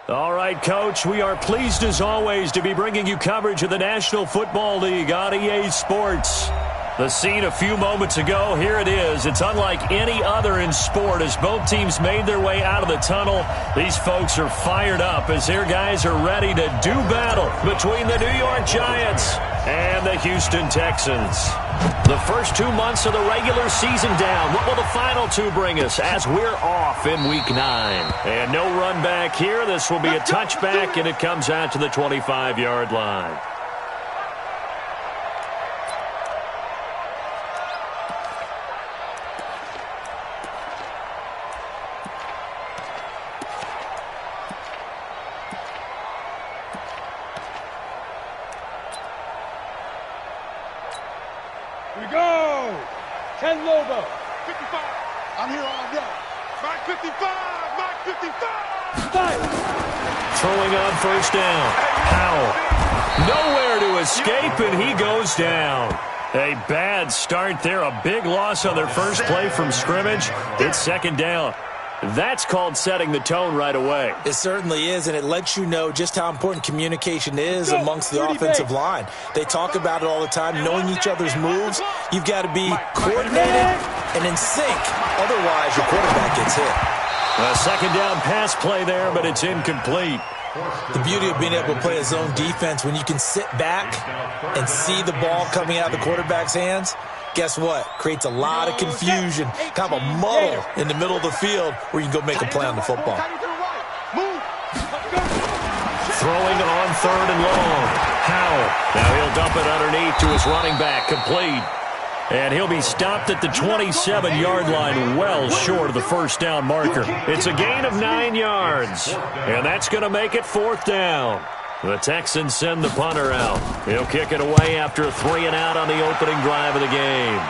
All right, Coach, we are pleased as always to be bringing you coverage of the National Football League on EA Sports. The scene a few moments ago, here it is. It's unlike any other in sport as both teams made their way out of the tunnel. These folks are fired up as their guys are ready to do battle between the New York Giants and the Houston Texans. The first 2 months of the regular season down. What will the final two bring us as we're off in Week 9? And no run back here. This will be a touchback, and it comes out to the 25-yard line. Here we go. 10 Lobo. 55. I'm here all day. Mark 55. Mark 55. Throwing on first down. Howell. Nowhere to escape, and he goes down. A bad start there. A big loss on their first play from scrimmage. It's second down. That's called setting the tone right away. It certainly is, and it lets you know just how important communication is amongst the offensive line. They talk about it all the time, knowing each other's moves. You've got to be coordinated and in sync. Otherwise, your quarterback gets hit. A second down pass play there, but it's incomplete. The beauty of being able to play a zone defense, when you can sit back and see the ball coming out of the quarterback's hands, guess what? Creates a lot of confusion, kind of a muddle in the middle of the field where you can go make a play on the football. Throwing on third and long. Howell. Now he'll dump it underneath to his running back. Complete. And he'll be stopped at the 27-yard line, well short of the first down marker. It's a gain of 9 yards. And that's going to make it fourth down. The Texans send the punter out. He'll kick it away after a 3-and-out on the opening drive of the game.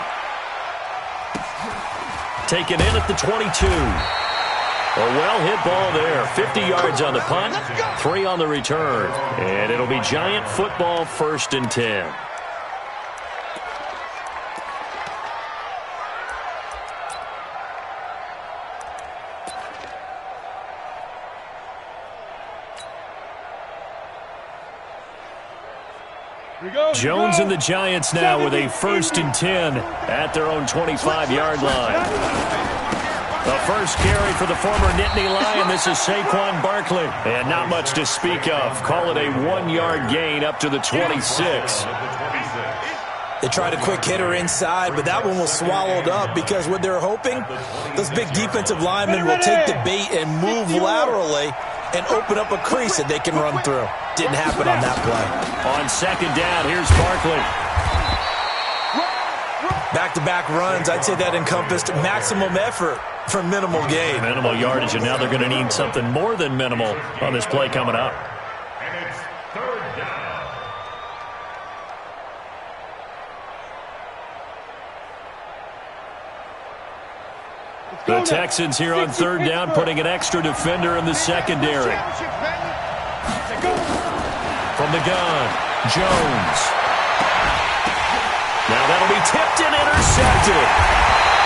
Taken in at the 22. A well-hit ball there. 50 yards on the punt, 3 on the return. And it'll be Giant football, 1st and 10. Jones and the Giants now with a 1st and 10 at their own 25-yard line. The first carry for the former Nittany Lion. This is Saquon Barkley. And not much to speak of. Call it a 1-yard gain up to the 26. They tried a quick hitter inside, but that one was swallowed up because what they're hoping, those big defensive linemen will take the bait and move laterally and open up a crease that they can run through. Didn't happen on that play. On second down, here's Barkley. Back-to-back runs, I'd say that encompassed maximum effort for minimal gain. Minimal yardage, and now they're going to need something more than minimal on this play coming up. And it's third down. The Texans here on third down, putting an extra defender in the secondary. From the gun, Jones. Now that'll be tipped and intercepted.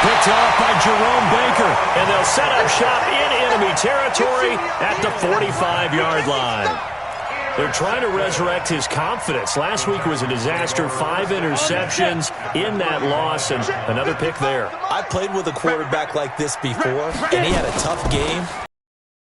Picked off by Jerome Baker, and they'll set up shop in enemy territory at the 45-yard line. They're trying to resurrect his confidence. Last week was a disaster. 5 interceptions in that loss, and another pick there. I played with a quarterback like this before, and he had a tough game.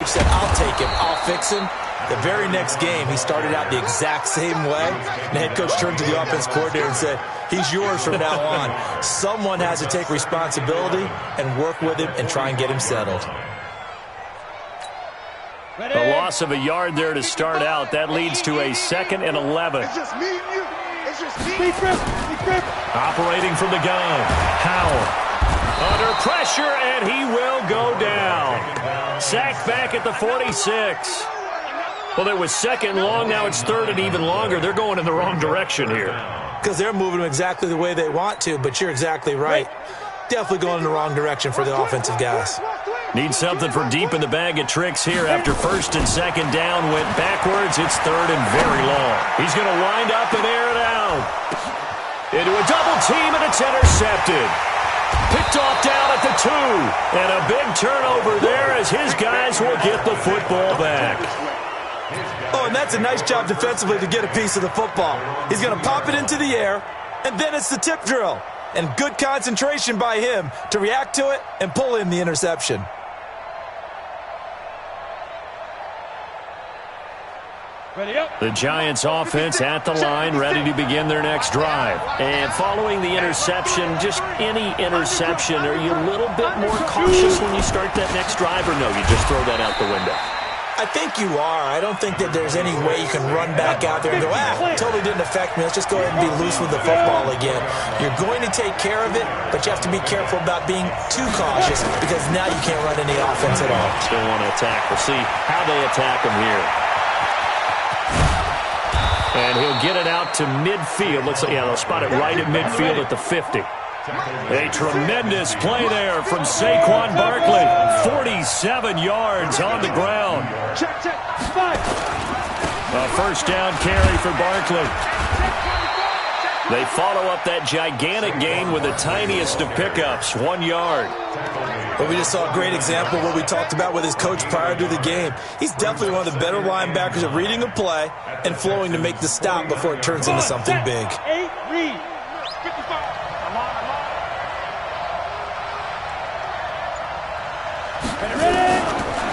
He said, I'll take him. I'll fix him. The very next game, he started out the exact same way. The head coach turned to the offense coordinator and said, he's yours from now on. Someone has to take responsibility and work with him and try and get him settled. A loss of a yard there to start out. That leads to a 2nd and 11. It's just me and you. It's just me. Be Operating from the gun, Howell. Under pressure, and he will go down. Sacked back at the 46. Well, it was 2nd long. Now it's 3rd and even longer. They're going in the wrong direction here. Because they're moving them exactly the way they want to, but you're exactly right. Definitely going in the wrong direction for the offensive guys. Need something for deep in the bag of tricks here. After 1st and 2nd down, went backwards. It's 3rd and very long. He's going to wind up and air it out. Into a double team, and it's intercepted. Picked off down at the 2. And a big turnover there as his guys will get the football back. Oh, and that's a nice job defensively to get a piece of the football. He's going to pop it into the air, and then it's the tip drill. And good concentration by him to react to it and pull in the interception. The Giants offense at the line, ready to begin their next drive. And following the interception, just any interception, are you a little bit more cautious when you start that next drive, or no, you just throw that out the window? I think you are. I don't think that there's any way you can run back out there and go, totally didn't affect me. Let's just go ahead and be loose with the football again. You're going to take care of it, but you have to be careful about being too cautious because now you can't run any offense at all. Still want to attack. We'll see how they attack him here. And he'll get it out to midfield. Looks like, yeah, they'll spot it right at midfield at the 50. A tremendous play there from Saquon Barkley. 47 yards on the ground. A first down carry for Barkley. They follow up that gigantic gain with the tiniest of pickups, 1 yard. But we just saw a great example of what we talked about with his coach prior to the game. He's definitely one of the better linebackers at reading a play and flowing to make the stop before it turns into something big.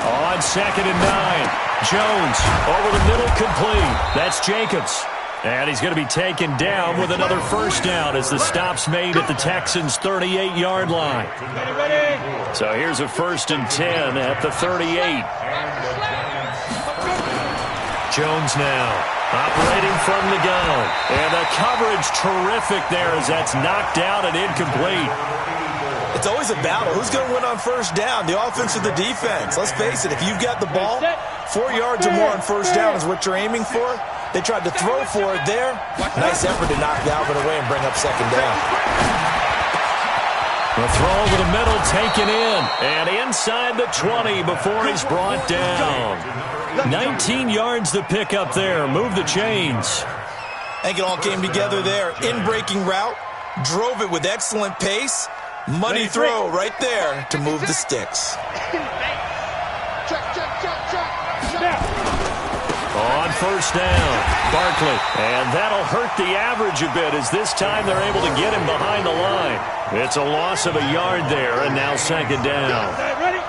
On 2nd and 9. Jones over the middle, complete. That's Jacobs. And he's going to be taken down with another first down as the stop's made at the Texans' 38-yard line. So here's a 1st and 10 at the 38. Jones now operating from the gun. And the coverage terrific there as that's knocked out and incomplete. It's always a battle. Who's going to win on first down, the offense or the defense? Let's face it, if you've got the ball, 4 yards or more on first down is what you're aiming for. They tried to throw for it there. Nice effort to knock Dalvin away and bring up 2nd down. The throw over the middle taken in. And inside the 20 before he's brought down. 19 yards to pick up there. Move the chains. I think it all came together there. In-breaking route. Drove it with excellent pace. Money throw right there to move the sticks. On first down, Barkley. And that'll hurt the average a bit as this time they're able to get him behind the line. It's a loss of a yard there, and now 2nd down.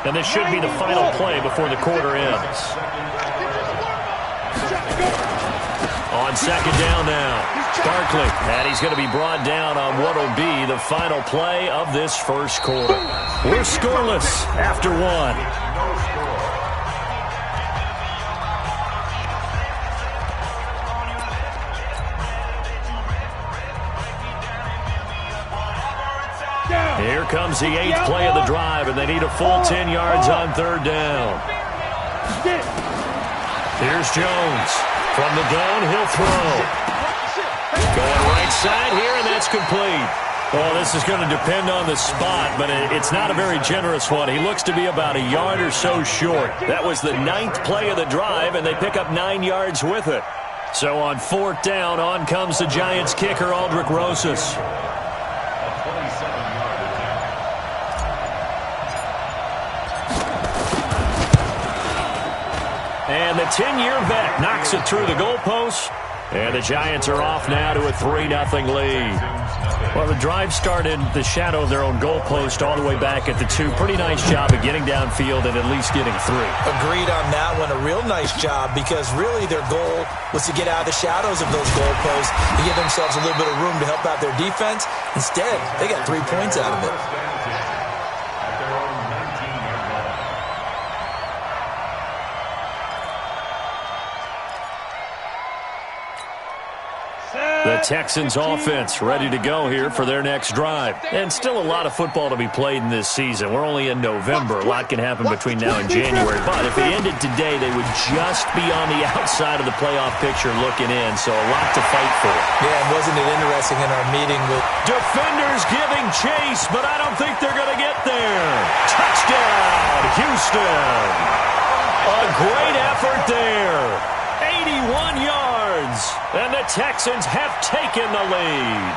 And this should be the final play before the quarter ends. On 2nd down now, Barkley. And he's going to be brought down on what will be the final play of this first quarter. We're scoreless after 1. Here comes the 8th play of the drive, and they need a full 10 yards on 3rd down. Here's Jones. From the gun, he'll throw. Going right side here, and that's complete. Well, this is going to depend on the spot, but it's not a very generous one. He looks to be about a yard or so short. That was the 9th play of the drive, and they pick up 9 yards with it. So on 4th down, on comes the Giants kicker, Aldrick Rosas. And the 10-year vet knocks it through the goalpost. And the Giants are off now to a 3-0 lead. Well, the drive started the shadow of their own goalpost all the way back at the 2. Pretty nice job of getting downfield and at least getting 3. Agreed on that one. A real nice job because really their goal was to get out of the shadows of those goalposts and give themselves a little bit of room to help out their defense. Instead, they got 3 points out of it. The Texans offense ready to go here for their next drive. And still a lot of football to be played in this season. We're only in November. A lot can happen between now and January. But if they ended today, they would just be on the outside of the playoff picture looking in. So a lot to fight for. Yeah, and wasn't it interesting in our meeting with defenders giving chase, but I don't think they're going to get there. Touchdown, Houston. A great effort there. 81 yards, and the Texans have taken the lead.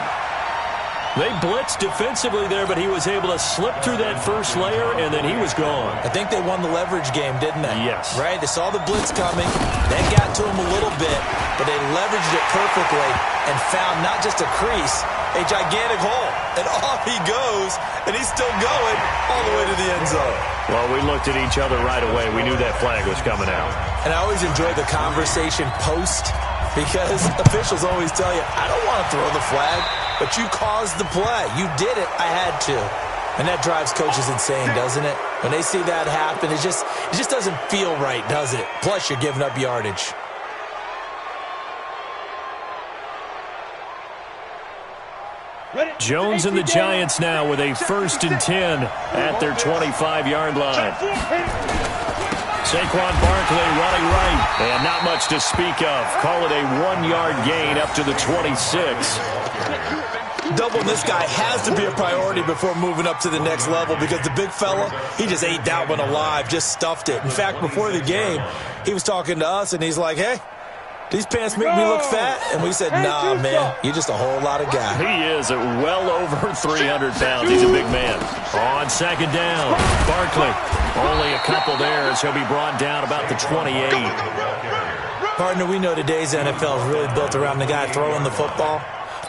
They blitzed defensively there, but he was able to slip through that first layer, and then he was gone. I think they won the leverage game, didn't they? Yes. Right? They saw the blitz coming. That got to him a little bit, but they leveraged it perfectly and found not just a crease, a gigantic hole. And off he goes, and he's still going all the way to the end zone. Well, we looked at each other right away. We knew that flag was coming out. And I always enjoy the conversation post, because officials always tell you, I don't want to throw the flag, but you caused the play. You did it. I had to. And that drives coaches insane, doesn't it? When they see that happen, it just doesn't feel right, does it? Plus, you're giving up yardage. Jones and the Giants now with a 1st and 10 at their 25-yard line. Saquon Barkley running right, and not much to speak of. Call it a 1-yard gain up to the 26. Doubling this guy has to be a priority before moving up to the next level, because the big fella, he just ate that one alive, just stuffed it. In fact, before the game, he was talking to us, and he's like, hey, these pants make me look fat. And we said, nah, man, you're just a whole lot of guy. He is at well over 300 pounds. He's a big man. On 2nd down, Barkley. Only a couple there as he'll be brought down about the 28. Partner, we know today's NFL is really built around the guy throwing the football.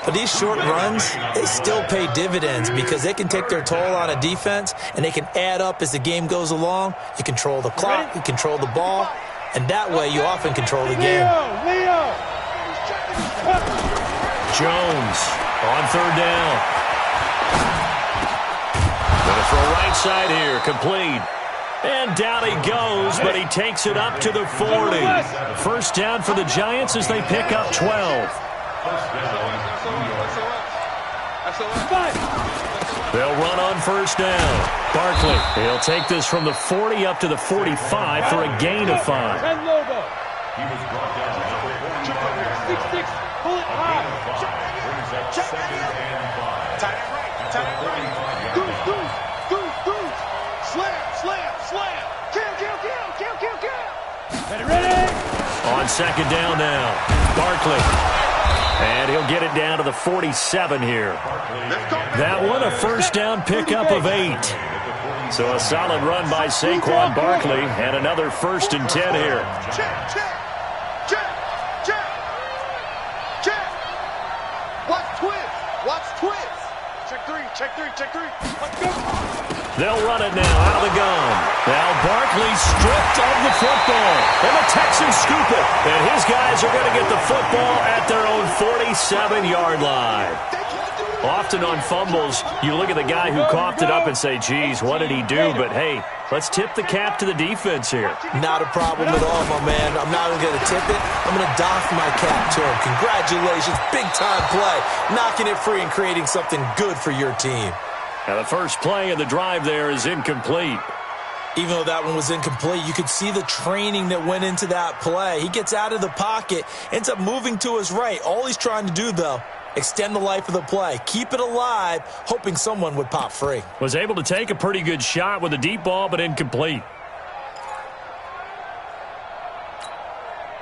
But these short runs, they still pay dividends, because they can take their toll on a defense, and they can add up as the game goes along. You control the clock, you control the ball, and that way you often control the game. Jones on 3rd down. Gonna throw right side here, complete. And down he goes, but he takes it up to the 40. 1st down for the Giants as they pick up 12. They'll run on 1st down. Barkley, he'll take this from the 40 up to the 45 for a gain of 5. Pull it high. Goose. Slam. Kill. Ready. On 2nd down now, Barkley. And he'll get it down to the 47 here. That one a 1st down pickup of 8. So a solid run by Saquon Barkley, and another 1st and 10 here. Check. Watch twist. Check three. Let's go. They'll run it now out of the gun. Now Barkley stripped of the football. And the Texans scoop it. And his guys are going to get the football at their own 47-yard line. Often on fumbles, you look at the guy who coughed it up and say, geez, what did he do? But, hey, let's tip the cap to the defense here. Not a problem at all, my man. I'm not even going to tip it. I'm going to doff my cap to him. Congratulations. Big-time play. Knocking it free and creating something good for your team. Now, the first play of the drive there is incomplete. Even though that one was incomplete, you could see the training that went into that play. He gets out of the pocket, ends up moving to his right. All he's trying to do, though, extend the life of the play. Keep it alive, hoping someone would pop free. Was able to take a pretty good shot with a deep ball, but incomplete.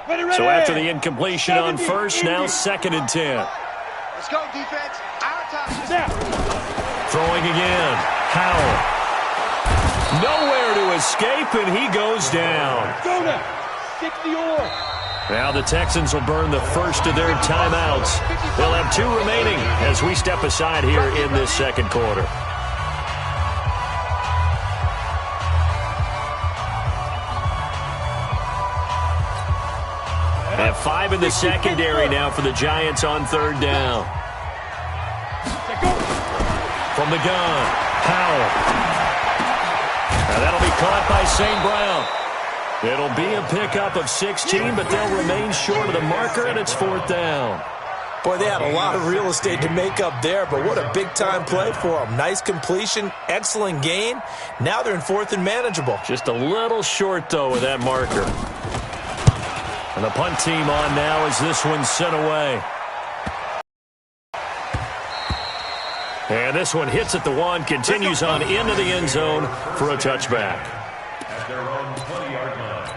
Ready. So after the incompletion on 1st, now 2nd and 10. Let's go, defense. Our time. Now. Throwing again. Howell. Nowhere to escape, and he goes down. Go now. 60 or. Now the Texans will burn the first of their timeouts. They'll have 2 remaining as we step aside here in this 2nd quarter. And 5 in the secondary now for the Giants on 3rd down. From the gun, Howell. Now that'll be caught by St. Brown. It'll be a pickup of 16, but they'll remain short of the marker, and it's 4th down. Boy, they had a lot of real estate to make up there, but what a big-time play for them. Nice completion, excellent gain. Now they're in 4th and manageable. Just a little short, though, with that marker. And the punt team on now as this one's sent away. And this one hits at the 1, continues on into the end zone for a touchback. At their own 20-yard line.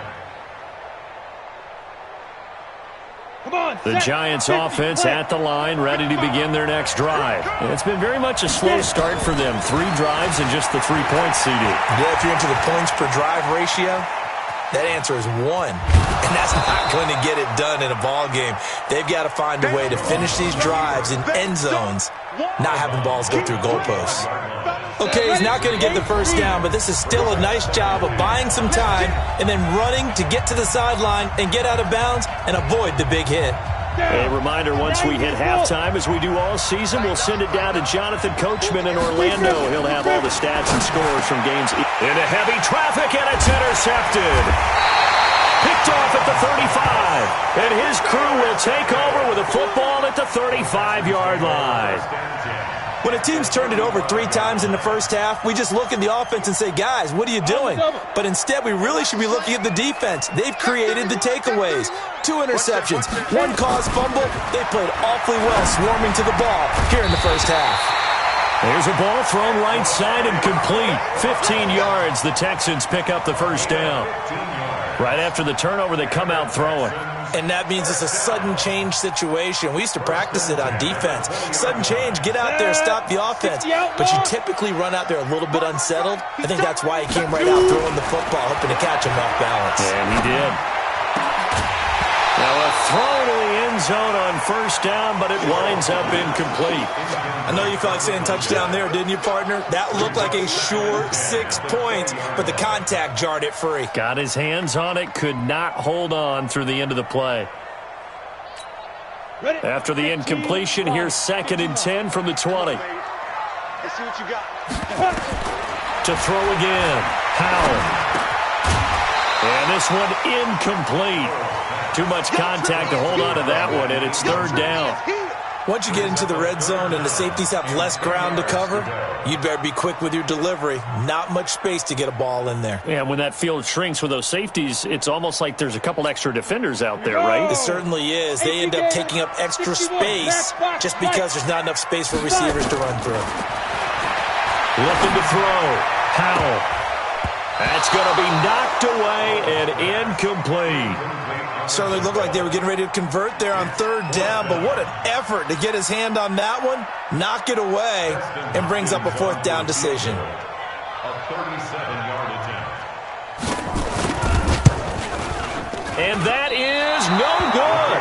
The Giants offense at the line, ready to begin their next drive. And it's been very much a slow start for them. 3 drives and just the 3 points, CD. Yeah, if you're into the points per drive ratio, that answer is 1. And that's not going to get it done in a ball game. They've got to find a way to finish these drives in end zones, not having balls go through goalposts. Okay, he's not going to get the first down, but this is still a nice job of buying some time and then running to get to the sideline and get out of bounds and avoid the big hit. A reminder, once we hit halftime, as we do all season, we'll send it down to Jonathan Coachman in Orlando. He'll have all the stats and scores from games. Into heavy traffic, and it's intercepted. Picked off at the 35. And his crew will take over with a football at the 35-yard line. When a team's turned it over 3 times in the first half, we just look at the offense and say, guys, what are you doing? But instead, we really should be looking at the defense. They've created the takeaways. 2 interceptions, 1 caused fumble. They played awfully well swarming to the ball here in the first half. There's a ball thrown right side and complete. 15 yards, the Texans pick up the first down. Right after the turnover, they come out throwing. And that means it's a sudden change situation. We used to practice it on defense. Sudden change, get out there, stop the offense. But you typically run out there a little bit unsettled. I think that's why he came right out throwing the football, hoping to catch him off balance. And he did. Now a throw to the end zone on first down, but it winds up incomplete. I know you felt like saying touchdown there, didn't you, partner? That looked like a sure 6 points, but the contact jarred it free. Got his hands on it, could not hold on through the end of the play. After the incompletion, here's 2nd and 10 from the 20. Let's see what you got. To throw again, Howell. And this one incomplete. Too much contact to hold on to that one, and it's 3rd down. Once you get into the red zone and the safeties have less ground to cover, you'd better be quick with your delivery. Not much space to get a ball in there. Yeah, when that field shrinks with those safeties, it's almost like there's a couple extra defenders out there, right? It certainly is. They end up taking up extra space just because there's not enough space for receivers to run through. Looking to throw. Howell. That's going to be knocked away and incomplete. Certainly looked like they were getting ready to convert there on 3rd down, but what an effort to get his hand on that one, knock it away, and brings up a 4th down decision. A 37-yard attempt. And that is no good.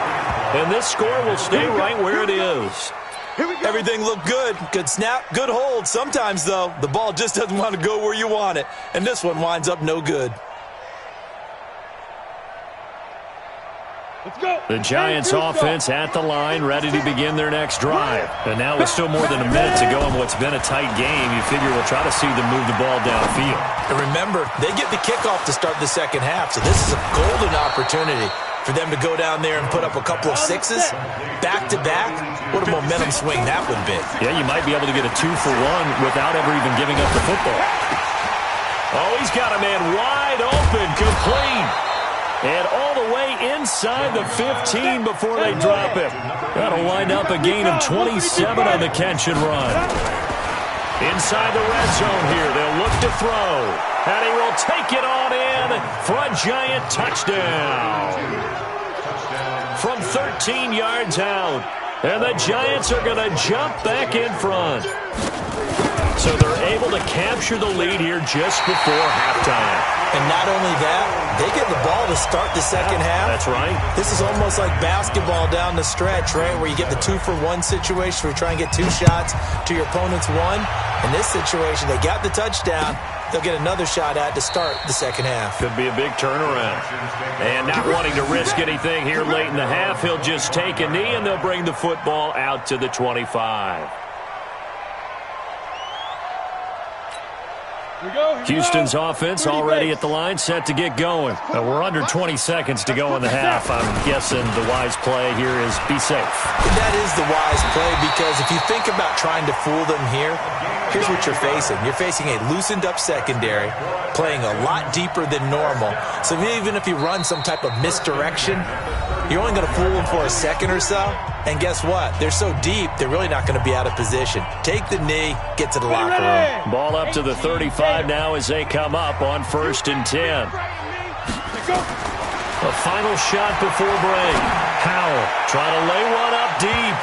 And this score will stay right where it is. Everything looked good. Good snap, good hold. Sometimes, though, the ball just doesn't want to go where you want it, and this one winds up no good. The Giants offense at the line, ready to begin their next drive. And now with still more than a minute to go in what's been a tight game, you figure we'll try to see them move the ball downfield. And remember, they get the kickoff to start the second half, so this is a golden opportunity for them to go down there and put up a couple of 6s back-to-back. What a momentum swing that would be. Yeah, you might be able to get a 2-for-1 without ever even giving up the football. Oh, he's got a man wide open, complete. And all the way inside the 15 before they drop him. That'll wind up a gain of 27 on the catch and run. Inside the red zone here, they'll look to throw. And he will take it on in for a Giant touchdown. From 13 yards out. And the Giants are going to jump back in front. So they're able to capture the lead here just before halftime. And not only that, they get the ball to start the second half. That's right. This is almost like basketball down the stretch, right, where you get the 2-for-1 situation where you try and get 2 shots to your opponent's 1. In this situation, they got the touchdown. They'll get another shot at to start the second half. Could be a big turnaround. And not wanting to risk anything here late in the half, he'll just take a knee, and they'll bring the football out to the 25. Houston's offense already at the line, set to get going. We're under 20 seconds to go in the half. I'm guessing the wise play here is be safe. That is the wise play, because if you think about trying to fool them here, here's what you're facing. You're facing a loosened up secondary, playing a lot deeper than normal. So even if you run some type of misdirection, you're only going to fool them for a second or so. And guess what? They're so deep, they're really not going to be out of position. Take the knee, get to the locker room. Ball up to the 35 now as they come up on 1st and 10. A final shot before break. Howell trying to lay one up deep.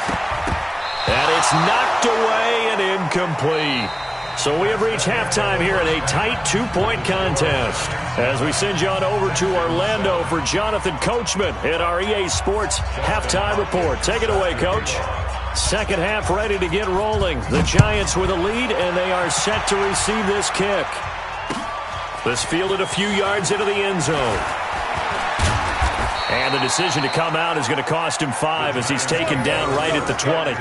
And it's knocked away and incomplete. So we have reached halftime here in a tight 2-point contest. As we send you on over to Orlando for Jonathan Coachman at our EA Sports Halftime Report. Take it away, Coach. Second half ready to get rolling. The Giants with a lead, and they are set to receive this kick. This fielded a few yards into the end zone. And the decision to come out is going to cost him 5 as he's taken down right at the 20.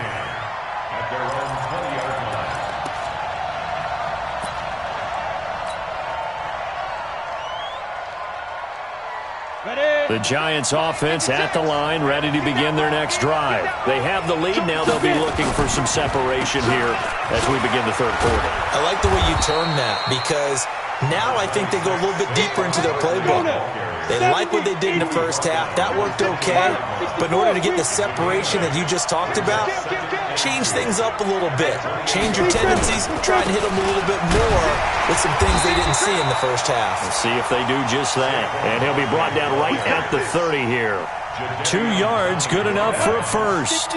The Giants offense at the line, ready to begin their next drive. They have the lead. Now they'll be looking for some separation here as we begin the third quarter. I like the way you turn that, because now I think they go a little bit deeper into their playbook. They like what they did in the first half. That worked okay. But in order to get the separation that you just talked about, change things up a little bit. Change your tendencies. Try and hit them a little bit more with some things they didn't see in the first half. We'll see if they do just that. And he'll be brought down right at the 30 here. 2 yards, good enough for a first.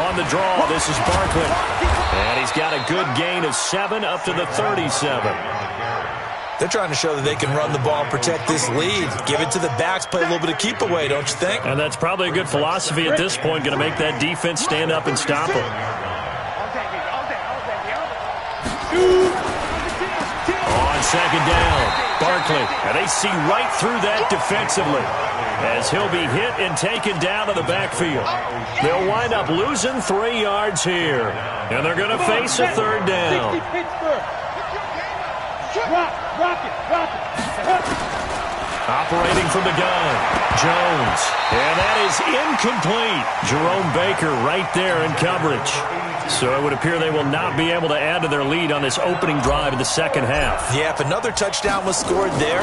On the draw, this is Barkley. And he's got a good gain of 7 up to the 37. They're trying to show that they can run the ball and protect this lead. Give it to the backs, play a little bit of keep away, don't you think? And that's probably a good philosophy at this point, going to make that defense stand up and stop them. On second down, Barkley. And they see right through that defensively as he'll be hit and taken down to the backfield. They'll wind up losing 3 yards here. And they're going to face a third down. Operating from the gun, Jones. And that is incomplete. Jerome Baker right there in coverage. So it would appear they will not be able to add to their lead on this opening drive of the second half. Yeah, if another touchdown was scored there,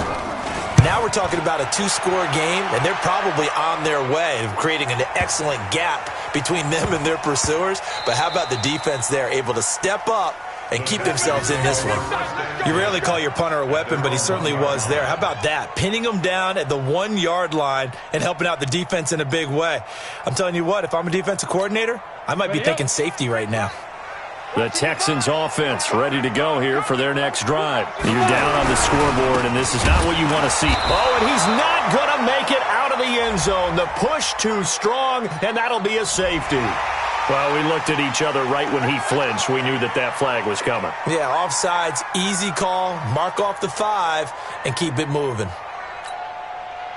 now we're talking about a 2-score game, and they're probably on their way of creating an excellent gap between them and their pursuers. But how about the defense there, able to step up and keep themselves in this one? You rarely call your punter a weapon, but he certainly was there. How about that? Pinning them down at the 1-yard line and helping out the defense in a big way. I'm telling you what, if I'm a defensive coordinator, I might be thinking safety right now. The Texans offense ready to go here for their next drive. You're down on the scoreboard, and this is not what you want to see. Oh, and he's not going to make it out of the end zone. The push too strong, and that'll be a safety. Well, we looked at each other right when he flinched. We knew that that flag was coming. Yeah, offsides, easy call, mark off the 5, and keep it moving.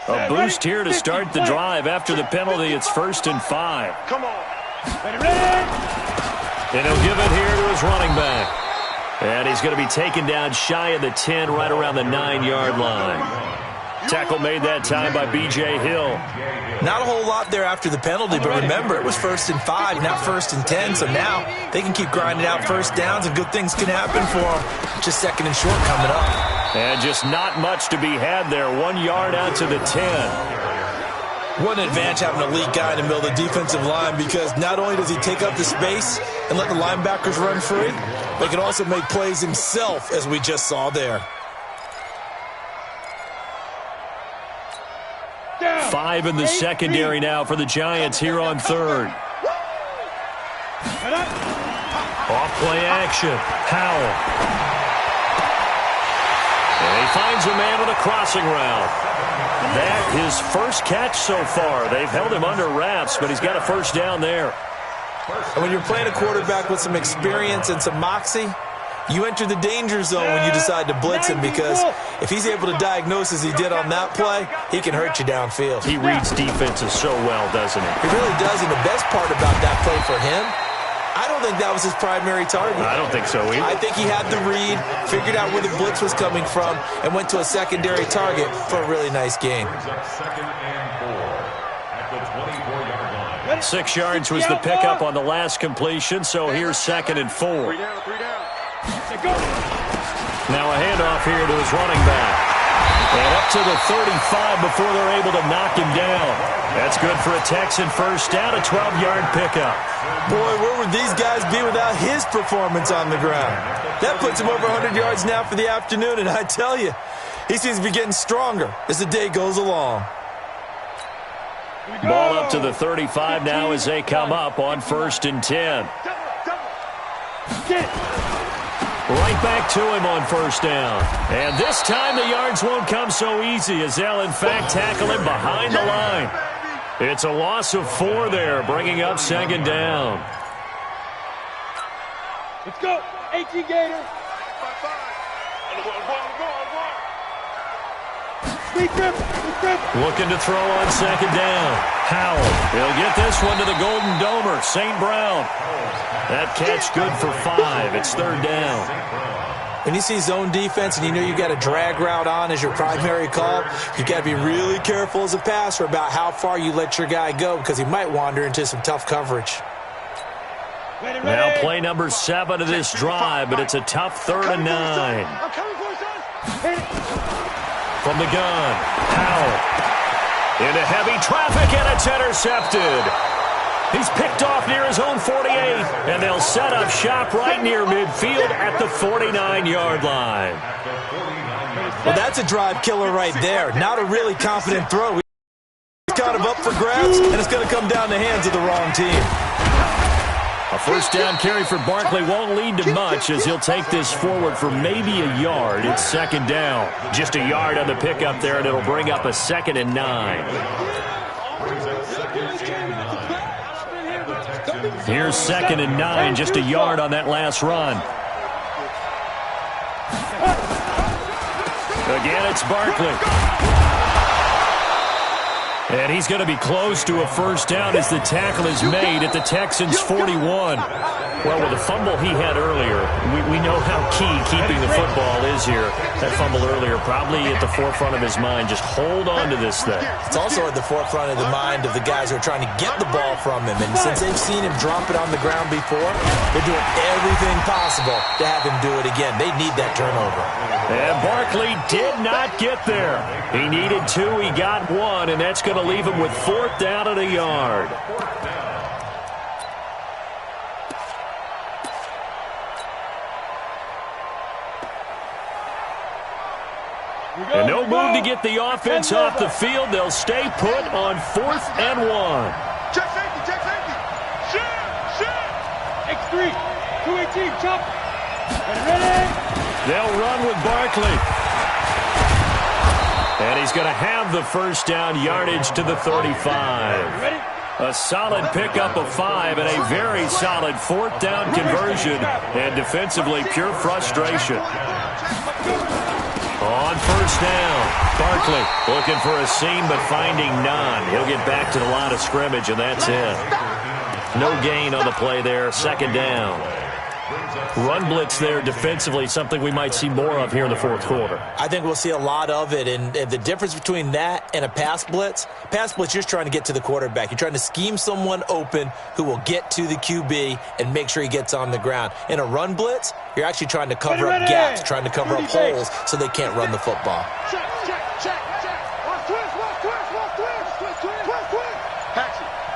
A boost here to start the drive. After the penalty, it's 1st and 5. Come on. And he'll give it here to his running back. And he's going to be taken down shy of the 10, right around the 9-yard line. Tackle made that time by B.J. Hill. Not a whole lot there after the penalty, but remember, it was 1st and 5, not 1st and 10, so now they can keep grinding out first downs and good things can happen for them. Just 2nd and short coming up. And just not much to be had there. 1 yard out to the 10. What an advantage having an elite guy in the middle of the defensive line, because not only does he take up the space and let the linebackers run free, but he can also make plays himself, as we just saw there. 5 in the secondary now for the Giants here on 3rd. Off play action. Howell. And he finds a man with a crossing route. That his first catch so far. They've held him under wraps, but he's got a first down there. And when you're playing a quarterback with some experience and some moxie, you enter the danger zone when you decide to blitz him, because if he's able to diagnose as he did on that play, he can hurt you downfield. He reads defenses so well, doesn't he? He really does, and the best part about that play for him, I don't think that was his primary target. I don't think so either. I think he had the read, figured out where the blitz was coming from, and went to a secondary target for a really nice gain. 6 yards was the pickup on the last completion, so here's 2nd and 4. Now a handoff here to his running back. And up to the 35 before they're able to knock him down. That's good for a Texan first down, a 12-yard pickup. Boy, where would these guys be without his performance on the ground? That puts him over 100 yards now for the afternoon, and I tell you, he seems to be getting stronger as the day goes along. Ball up to the 35 now as they come up on 1st and 10. Right back to him on 1st down. And this time the yards won't come so easy as they'll, in fact, tackle him behind the line. It's a loss of 4 there, bringing up 2nd down. Let's go. 18 Gator. Looking to throw on 2nd down. Howell. He'll get this one to the Golden Domer, St. Brown. That catch good for 5. It's 3rd down. When you see zone defense and you know you got a drag route on as your primary call, you got to be really careful as a passer about how far you let your guy go because he might wander into some tough coverage. Now play number 7 of this drive, but it's a tough 3rd and 9. From the gun, Howell. Into heavy traffic, and it's intercepted. He's picked off near his own 48, and they'll set up shop right near midfield at the 49-yard line. Well, that's a drive killer right there. Not a really confident throw. He's kind of up for grabs, and it's going to come down the hands of the wrong team. A 1st down carry for Barkley won't lead to much as he'll take this forward for maybe a yard. It's 2nd down. Just a yard on the pickup there, and it'll bring up a 2nd and 9. Here's 2nd and 9, just a yard on that last run. Again, it's Barkley. And he's going to be close to a 1st down as the tackle is made at the Texans' 41. Well, with the fumble he had earlier, we know how key keeping the football is here. That fumble earlier probably at the forefront of his mind. Just hold on to this thing. It's also at the forefront of the mind of the guys who are trying to get the ball from him. And since they've seen him drop it on the ground before, they're doing everything possible to have him do it again. They need that turnover. And Barkley did not get there. He needed 2. He got 1, and that's going to leave him with 4th down and a yard. And no move to get the offense off the field. They'll stay put on 4th and 1. Check safety, check safety. Shit. X3, 218, chop. Ready? They'll run with Barkley. And he's going to have the 1st down, yardage to the 35. A solid pickup of 5 and a very solid 4th down conversion. And defensively, pure frustration. On 1st down, Barkley looking for a seam but finding none. He'll get back to the line of scrimmage, and that's it. No gain on the play there, 2nd down. Run blitz there defensively, something we might see more of here in the 4th quarter. I think we'll see a lot of it, and the difference between that and a pass blitz, you're just trying to get to the quarterback. You're trying to scheme someone open who will get to the QB and make sure he gets on the ground. In a run blitz, you're actually trying to cover up gaps, trying to cover up holes so they can't run the football. Check. Watch twist.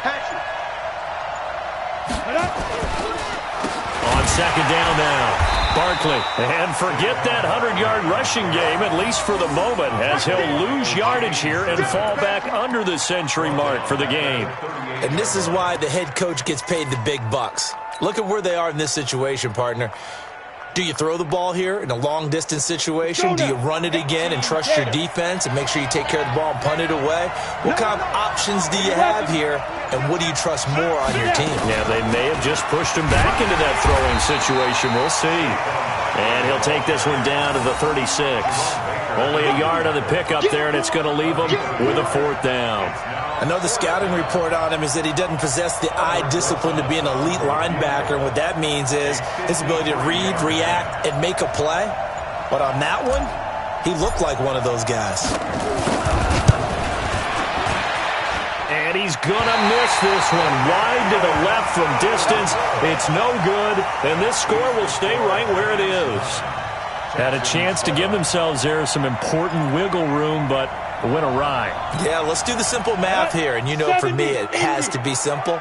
Hatch it. On 2nd down now, Barkley. And forget that 100-yard rushing game, at least for the moment, as he'll lose yardage here and fall back under the century mark for the game. And this is why the head coach gets paid the big bucks. Look at where they are in this situation, partner. Do you throw the ball here in a long-distance situation? Do you run it again and trust your defense and make sure you take care of the ball and punt it away? What kind of options do you have here, and what do you trust more on your team? Yeah, they may have just pushed him back into that throwing situation. We'll see. And he'll take this one down to the 36. Only a yard on the pickup there, and it's going to leave him with a 4th down. Another scouting report on him is that he doesn't possess the eye discipline to be an elite linebacker. And what that means is his ability to read, react, and make a play. But on that one, he looked like one of those guys. And he's going to miss this one. Wide to the left from distance. It's no good, and this score will stay right where it is. Had a chance to give themselves there some important wiggle room, but it went awry. Yeah, let's do the simple math here. And you know, for me, it has to be simple.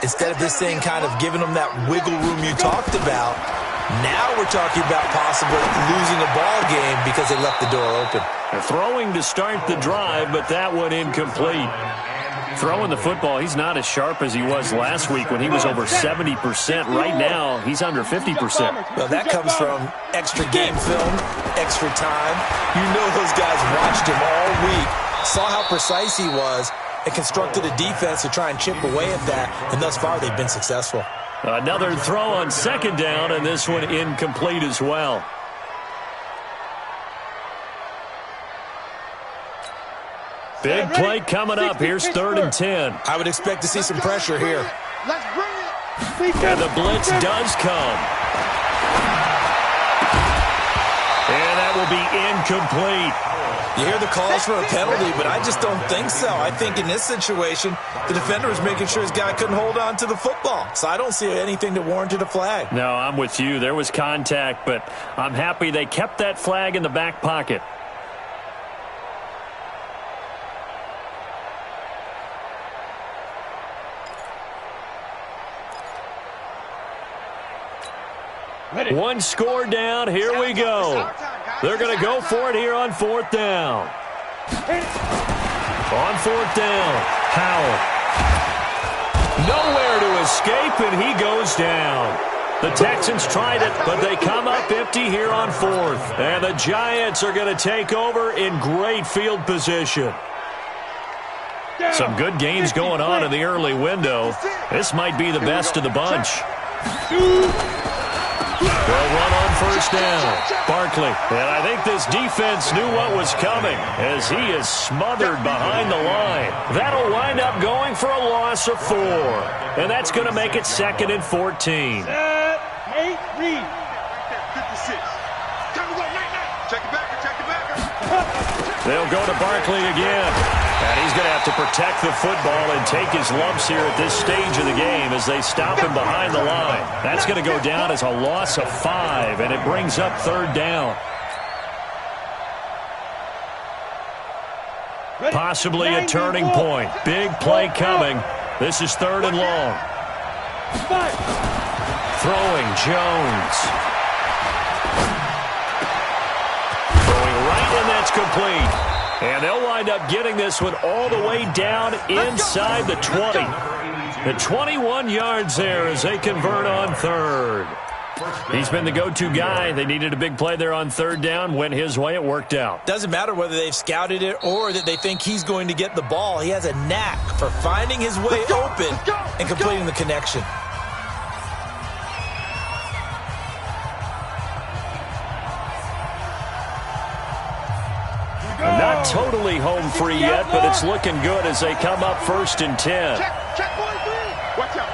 Instead of this thing kind of giving them that wiggle room you talked about, now we're talking about possibly losing a ball game because they left the door open. They're throwing to start the drive, but that one incomplete. Throwing the football, he's not as sharp as he was last week when he was over 70%. Right now, he's under 50%. Well, that comes from extra game film, extra time. You know those guys watched him all week, saw how precise he was, and constructed a defense to try and chip away at that, and thus far they've been successful. Another throw on second down, and this one incomplete as well. Big play coming up. Here's 3rd and 10. I would expect to see some pressure here. Let's bring it. And the blitz does come. And that will be incomplete. You hear the calls for a penalty, but I just don't think so. I think in this situation, the defender was making sure his guy couldn't hold on to the football. So I don't see anything that warranted a flag. No, I'm with you. There was contact, but I'm happy they kept that flag in the back pocket. One score down. Here we go. They're going to go for it here on 4th down. On 4th down, Howell. Nowhere to escape, and he goes down. The Texans tried it, but they come up empty here on 4th. And the Giants are going to take over in great field position. Some good games going on in the early window. This might be the best of the bunch. They'll run on 1st down. Barkley. And I think this defense knew what was coming as he is smothered behind the line. That'll wind up going for a loss of 4. And that's going to make it 2nd and 14. Set, 8, read. 56. Check it back. They'll go to Barkley again. And he's going to have to protect the football and take his lumps here at this stage of the game as they stop him behind the line. That's going to go down as a loss of 5, and it brings up 3rd down. Possibly a turning point. Big play coming. This is 3rd and long. Throwing Jones. Throwing right, and that's complete. And they'll wind up getting this one all the way down inside the 20. The 21 yards there as they convert on 3rd. He's been the go-to guy. They needed a big play there on 3rd down. Went his way. It worked out. Doesn't matter whether they've scouted it or that they think he's going to get the ball. He has a knack for finding his way open and completing the connection. Not totally home free yet, but it's looking good as they come up 1st and 10. Check, boy, three. Watch out.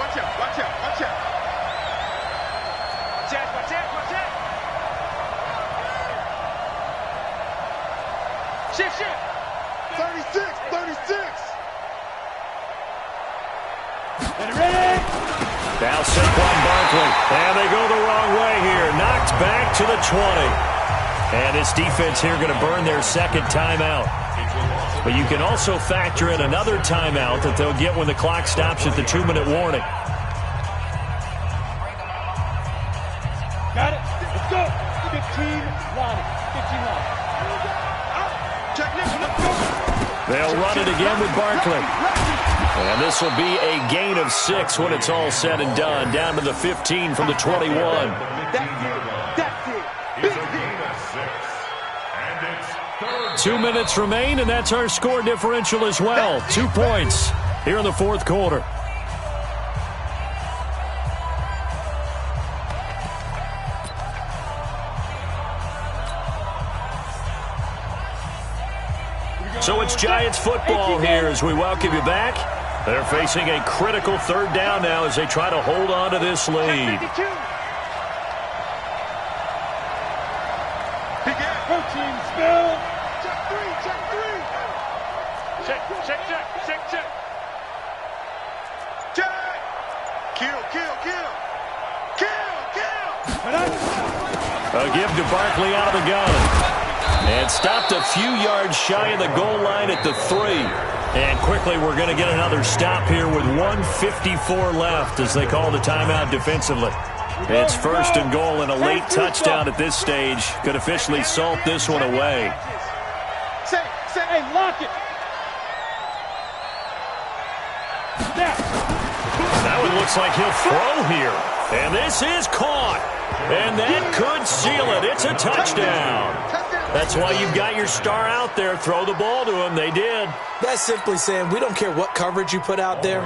Shit. 36. Ready? Now Saquon Barkley. And they go the wrong way here. Knocked back to the 20. And this defense here going to burn their 2nd timeout. But you can also factor in another timeout that they'll get when the clock stops at the 2-minute warning. Got it. Let's go. 15 line. They'll run it again with Barkley. And this will be a gain of 6 when it's all said and done. Down to the 15 from the 21. That's it. 2 minutes remain, and that's our score differential as well. 2 points here in the 4th quarter. So it's Giants football here as we welcome you back. They're facing a critical 3rd down now as they try to hold on to this lead. Team spill. Check 3. Check. Kill. A give to Barkley out of the gun. And stopped a few yards shy of the goal line at the 3. And quickly we're going to get another stop here with 1:54 left as they call the timeout defensively. It's 1st and goal, and a late touchdown at this stage could officially salt this one away. Hey, lock it. That one looks like he'll throw here. And this is caught. And that could seal it. It's a touchdown. That's why you've got your star out there. Throw the ball to him. They did. That's simply saying we don't care what coverage you put out there.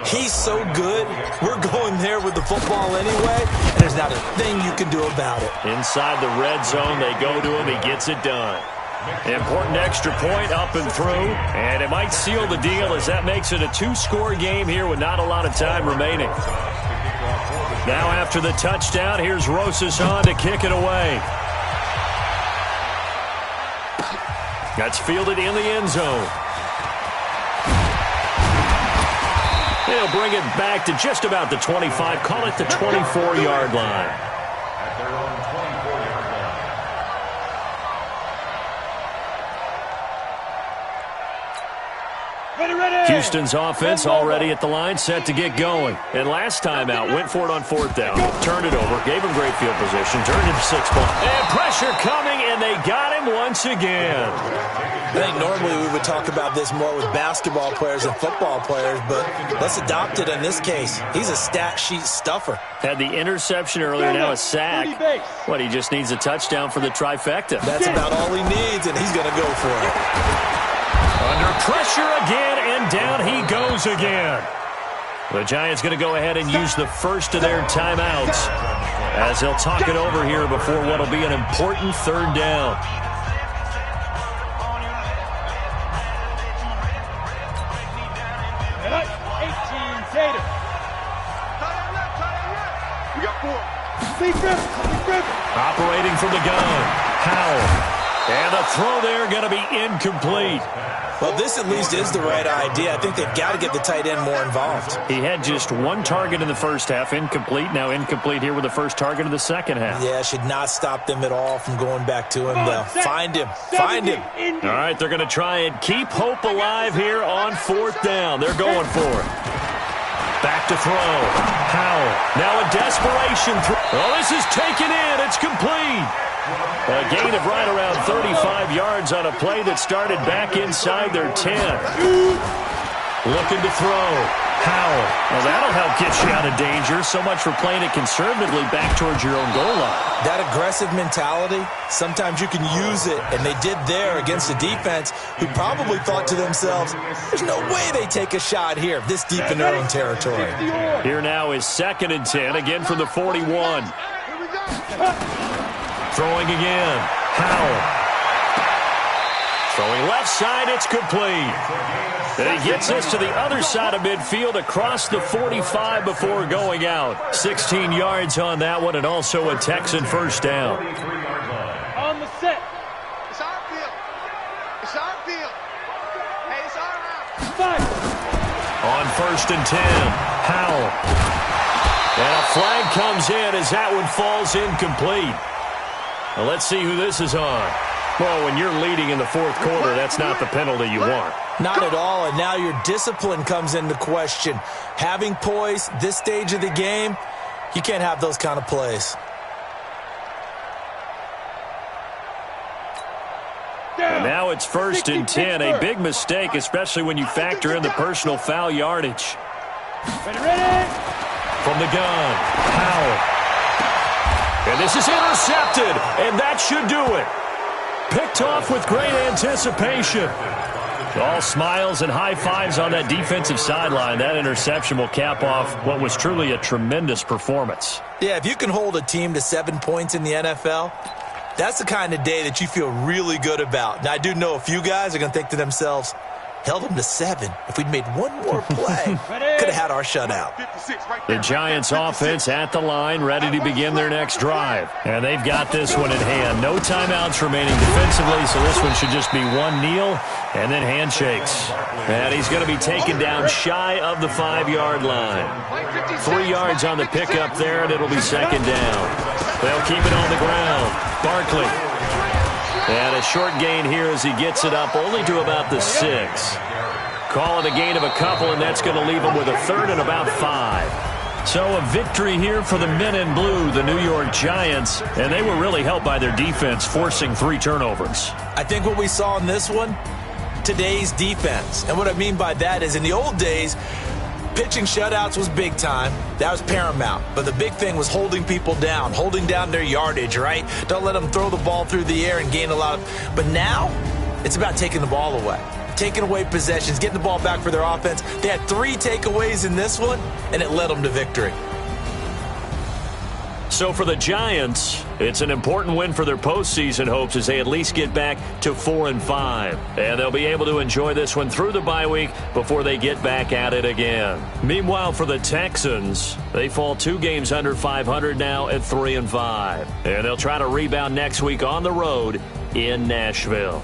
He's so good. We're going there with the football anyway, and there's not a thing you can do about it. Inside the red zone, they go to him. He gets it done. Important extra point up and through, and it might seal the deal as that makes it a 2-score game here with not a lot of time remaining. Now after the touchdown, here's Rosas on to kick it away. That's fielded in the end zone. They'll bring it back to just about the 25, call it the 24-yard line. Houston's offense already at the line, set to get going. And last time out, went for it on 4th down. Turned it over, gave him great field position, turned it to 6 points. And pressure coming, and they got him once again. I think normally we would talk about this more with basketball players and football players, but let's adopt it in this case. He's a stat sheet stuffer. Had the interception earlier, now a sack. What, he just needs a touchdown for the trifecta. That's about all he needs, and he's going to go for it. Under pressure again, and down he goes again. The Giants going to go ahead and use the first of their timeouts as they'll talk it over here before what will be an important 3rd down. We got 4. Operating from the gun, Howell. And the throw there going to be incomplete. Well, this at least is the right idea. I think they've got to get the tight end more involved. He had just 1 target in the first half, incomplete. Now incomplete here with the first target of the second half. Yeah, should not stop them at all from going back to him, though. Find him. Find him. All right, they're going to try and keep hope alive here on 4th down. They're going for it. Back to throw. Howell. Now a desperation throw. Oh, this is taken in. It's complete. A gain of right around 35 yards on a play that started back inside their 10. Looking to throw. Howell. Well, that'll help get you out of danger. So much for playing it conservatively back towards your own goal line. That aggressive mentality, sometimes you can use it, and they did there against a defense who probably thought to themselves, there's no way they take a shot here this deep in their own territory. Here now is 2nd and 10, again from the 41. Throwing again. Howell. Throwing left side, it's complete. And he gets us to the other side of midfield across the 45 before going out. 16 yards on that one, and also a Texan 1st down. On the set. It's our field. It's our field. Hey, it's our round. 5. On 1st and 10, Howell. And a flag comes in as that one falls incomplete. Well, let's see who this is on. Well, when you're leading in the 4th quarter, that's not the penalty you want. Not at all, and now your discipline comes into question. Having poise this stage of the game, you can't have those kind of plays. And now it's 1st and 10, a big mistake, especially when you factor in the personal foul yardage. Ready? From the gun, Howell. And this is intercepted, and that should do it. Picked off with great anticipation. All smiles and high fives on that defensive sideline. That interception will cap off what was truly a tremendous performance. Yeah, if you can hold a team to 7 points in the NFL, that's the kind of day that you feel really good about. Now, I do know a few guys are going to think to themselves, held them to 7. If we'd made one more play, could have had our shutout. The Giants offense at the line, ready to begin their next drive. And they've got this one in hand. No timeouts remaining defensively, so this one should just be one kneel and then handshakes. And he's going to be taken down shy of the 5-yard line. 3 yards on the pickup there, and it'll be 2nd down. They'll keep it on the ground. Barkley. And a short gain here as he gets it up only to about the 6. Call it a gain of a couple, and that's going to leave him with a third and about 5. So a victory here for the men in blue, the New York Giants, and they were really helped by their defense, forcing 3 turnovers. I think what we saw in this one, today's defense. And what I mean by that is in the old days, pitching shutouts was big time. That was paramount. But the big thing was holding people down, holding down their yardage, right? Don't let them throw the ball through the air and gain a lot of... But now, it's about taking the ball away. Taking away possessions, getting the ball back for their offense. They had 3 takeaways in this one, and it led them to victory. So for the Giants, it's an important win for their postseason hopes as they at least get back to 4-5. And they'll be able to enjoy this one through the bye week before they get back at it again. Meanwhile, for the Texans, they fall 2 games under 500 now at 3-5. And they'll try to rebound next week on the road in Nashville.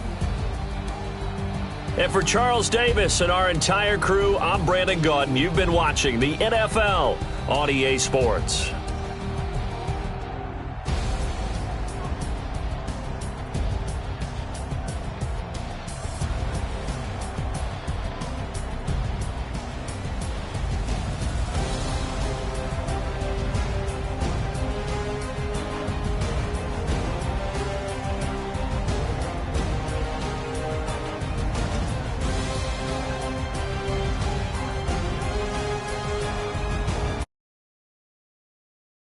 And for Charles Davis and our entire crew, I'm Brandon Gaudin. You've been watching the NFL on EA Sports.